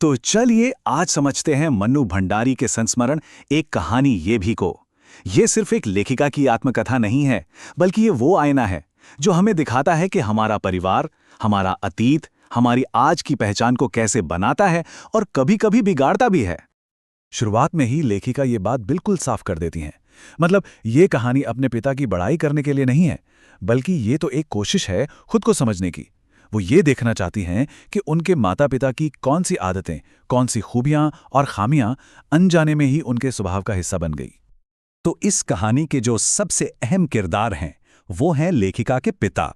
तो चलिए आज समझते हैं मन्नू भंडारी के संस्मरण एक कहानी ये भी को। ये सिर्फ एक लेखिका की आत्मकथा नहीं है, बल्कि ये वो आईना है जो हमें दिखाता है कि हमारा परिवार, हमारा अतीत, हमारी आज की पहचान को कैसे बनाता है और कभी-कभी बिगाड़ता भी है। शुरुआत में ही लेखिका ये बात बिल्कुल साफ कर देती हैं। मतलब ये कहानी अपने पिता की बड़ाई करने के लिए नहीं है, बल्कि ये तो एक कोशिश है खुद को समझने की। वो ये देखना चाहती हैं कि उनके माता पिता की कौन सी आदतें, कौन सी खूबियां और खामियां अनजाने में ही उनके स्वभाव का हिस्सा बन गई। तो इस कहानी के जो सबसे अहम किरदार हैं वो हैं लेखिका के पिता।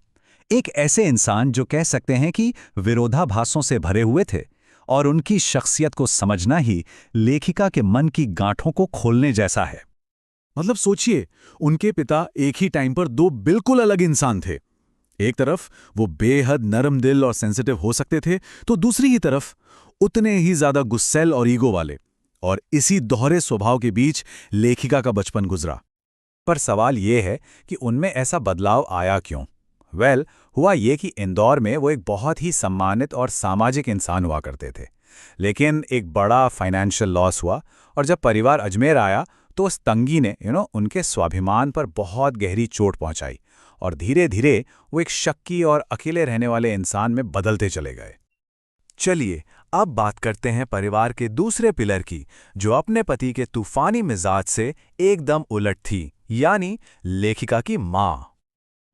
एक ऐसे इंसान जो कह सकते हैं कि विरोधाभासों से भरे हुए थे, और उनकी शख्सियत को समझना ही लेखिका के मन की गांठों को खोलने जैसा है। मतलब सोचिए, उनके पिता एक ही टाइम पर दो बिल्कुल अलग इंसान थे। एक तरफ वो बेहद नरम दिल और सेंसिटिव हो सकते थे, तो दूसरी ही तरफ उतने ही ज्यादा गुस्सैल और ईगो वाले। और इसी दोहरे स्वभाव के बीच लेखिका का बचपन गुजरा। पर सवाल ये है कि उनमें ऐसा बदलाव आया क्यों? हुआ ये कि इंदौर में वो एक बहुत ही सम्मानित और सामाजिक इंसान हुआ करते थे। लेकिन एक बड़ा फाइनेंशियल लॉस हुआ, और जब परिवार अजमेर आया तो उस तंगी ने उनके स्वाभिमान पर बहुत गहरी चोट पहुंचाई, और धीरे धीरे वो एक शक्की और अकेले रहने वाले इंसान में बदलते चले गए। चलिए अब बात करते हैं परिवार के दूसरे पिलर की, जो अपने पति के तूफानी मिजाज से एकदम उलट थी, यानी लेखिका की माँ।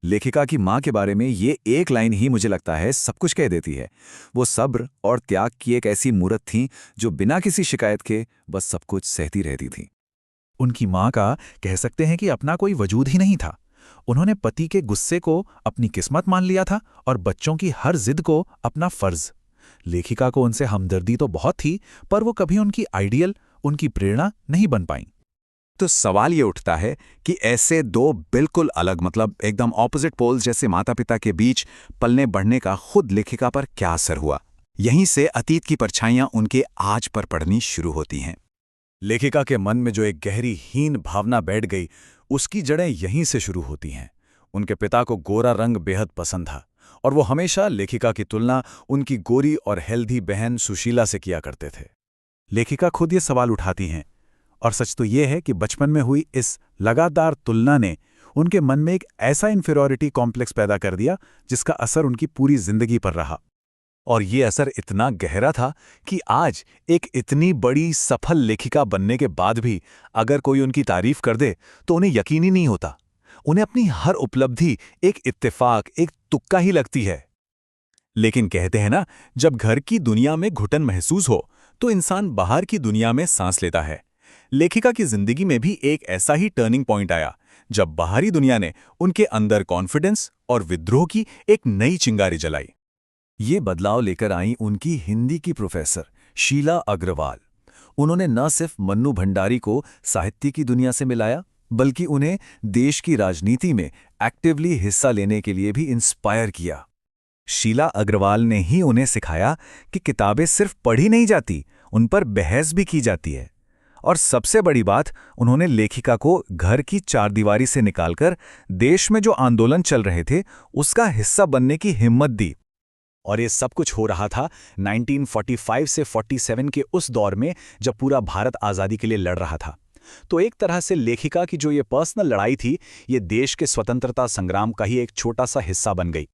लेखिका की माँ के बारे में ये एक लाइन ही मुझे लगता है सब कुछ कह देती है। वो सब्र और त्याग की एक ऐसी मूरत थी जो बिना किसी शिकायत के बस सब कुछ सहती रहती थी। उनकी माँ का कह सकते हैं कि अपना कोई वजूद ही नहीं था। उन्होंने पति के गुस्से को अपनी किस्मत मान लिया था और बच्चों की हर जिद को अपना फर्ज। लेखिका को उनसे हमदर्दी तो बहुत थी, पर वो कभी उनकी आइडियल, उनकी प्रेरणा नहीं बन पाई। तो सवाल ये उठता है कि ऐसे दो बिल्कुल अलग, मतलब एकदम ऑपोजिट पोल्स जैसे माता पिता के बीच पलने बढ़ने का खुद लेखिका पर क्या असर हुआ। यहीं से अतीत की परछाइयां उनके आज पर पड़नी शुरू होती हैं। लेखिका के मन में जो एक गहरी हीन भावना बैठ गई, उसकी जड़ें यहीं से शुरू होती हैं। उनके पिता को गोरा रंग बेहद पसंद था, और वो हमेशा लेखिका की तुलना उनकी गोरी और हेल्दी बहन सुशीला से किया करते थे। लेखिका खुद ये सवाल उठाती हैं, और सच तो ये है कि बचपन में हुई इस लगातार तुलना ने उनके मन में एक ऐसा इन्फीरियरिटी कॉम्प्लेक्स पैदा कर दिया जिसका असर उनकी पूरी जिंदगी पर रहा। और ये असर इतना गहरा था कि आज एक इतनी बड़ी सफल लेखिका बनने के बाद भी अगर कोई उनकी तारीफ कर दे तो उन्हें यकीन ही नहीं होता। उन्हें अपनी हर उपलब्धि एक इत्तेफाक, एक तुक्का ही लगती है। लेकिन कहते हैं ना, जब घर की दुनिया में घुटन महसूस हो तो इंसान बाहर की दुनिया में सांस लेता है। लेखिका की जिंदगी में भी एक ऐसा ही टर्निंग पॉइंट आया, जब बाहरी दुनिया ने उनके अंदर कॉन्फिडेंस और विद्रोह की एक नई चिंगारी जलाई। ये बदलाव लेकर आई उनकी हिंदी की प्रोफेसर शीला अग्रवाल। उन्होंने न सिर्फ मन्नू भंडारी को साहित्य की दुनिया से मिलाया, बल्कि उन्हें देश की राजनीति में एक्टिवली हिस्सा लेने के लिए भी इंस्पायर किया। शीला अग्रवाल ने ही उन्हें सिखाया कि किताबें सिर्फ पढ़ी नहीं जाती, उन पर बहस भी की जाती है। और सबसे बड़ी बात, उन्होंने लेखिका को घर की चारदीवारी से निकालकर देश में जो आंदोलन चल रहे थे उसका हिस्सा बनने की हिम्मत दी। और ये सब कुछ हो रहा था 1945 से 47 के उस दौर में, जब पूरा भारत आज़ादी के लिए लड़ रहा था। तो एक तरह से लेखिका की जो ये पर्सनल लड़ाई थी, ये देश के स्वतंत्रता संग्राम का ही एक छोटा सा हिस्सा बन गई।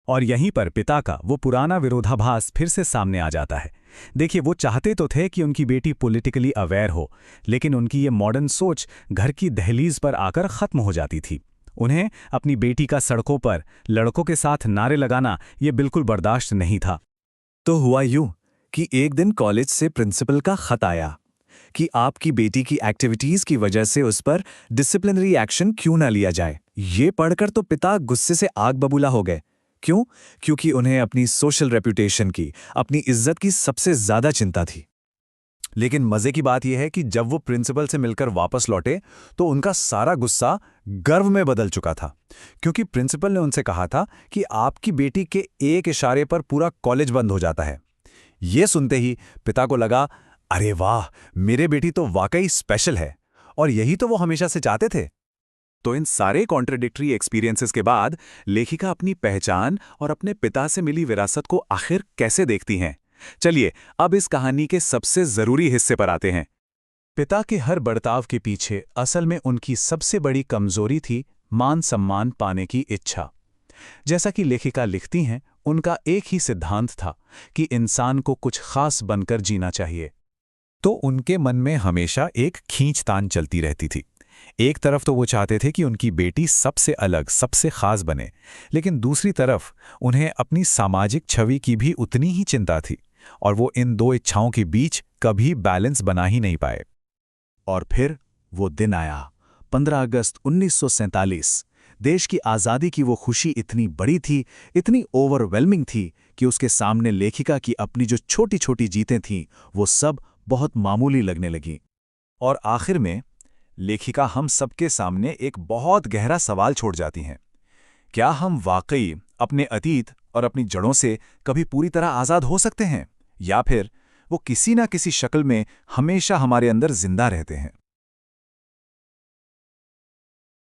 और यहीं पर पिता का वो पुराना विरोधाभास फिर से सामने आ जाता है। देखिए, वो चाहते तो थे कि उनकी बेटी पॉलिटिकली अवेयर हो, लेकिन उनकी ये मॉडर्न सोच घर की दहलीज पर आकर खत्म हो जाती थी। उन्हें अपनी बेटी का सड़कों पर लड़कों के साथ नारे लगाना ये बिल्कुल बर्दाश्त नहीं था। तो हुआ यूं कि एक दिन कॉलेज से प्रिंसिपल का खत आया कि आपकी बेटी की एक्टिविटीज की वजह से उस पर डिसिप्लिनरी एक्शन क्यों ना लिया जाए। ये पढ़कर तो पिता गुस्से से आग बबूला हो गए। क्यों? क्योंकि उन्हें अपनी सोशल रेपुटेशन की, अपनी इज्जत की सबसे ज्यादा चिंता थी। लेकिन मजे की बात यह है कि जब वो प्रिंसिपल से मिलकर वापस लौटे तो उनका सारा गुस्सा गर्व में बदल चुका था, क्योंकि प्रिंसिपल ने उनसे कहा था कि आपकी बेटी के एक इशारे पर पूरा कॉलेज बंद हो जाता है। ये सुनते ही पिता को लगा, अरे वाह, मेरे बेटी तो वाकई स्पेशल है, और यही तो वो हमेशा से चाहते थे। तो इन सारे कॉन्ट्रडिक्टरी एक्सपीरियंसेस के बाद लेखिका अपनी पहचान और अपने पिता से मिली विरासत को आखिर कैसे देखती हैं? चलिए अब इस कहानी के सबसे जरूरी हिस्से पर आते हैं। पिता के हर बर्ताव के पीछे असल में उनकी सबसे बड़ी कमजोरी थी मान सम्मान पाने की इच्छा। जैसा कि लेखिका लिखती हैं, उनका एक ही सिद्धांत था कि इंसान को कुछ खास बनकर जीना चाहिए। तो उनके मन में हमेशा एक खींचतान चलती रहती थी। एक तरफ तो वो चाहते थे कि उनकी बेटी सबसे अलग, सबसे खास बने, लेकिन दूसरी तरफ उन्हें अपनी सामाजिक छवि की भी उतनी ही चिंता थी, और वो इन दो इच्छाओं के बीच कभी बैलेंस बना ही नहीं पाए। और फिर वो दिन आया, 15 अगस्त 1947। देश की आज़ादी की वो खुशी इतनी बड़ी थी, इतनी ओवरवेलमिंग थी कि उसके सामने लेखिका की अपनी जो छोटी छोटी जीतें थीं, वो सब बहुत मामूली लगने लगीं। और आखिर में लेखिका हम सबके सामने एक बहुत गहरा सवाल छोड़ जाती हैं। क्या हम वाकई अपने अतीत और अपनी जड़ों से कभी पूरी तरह आज़ाद हो सकते हैं, या फिर वो किसी ना किसी शक्ल में हमेशा हमारे अंदर जिंदा रहते हैं?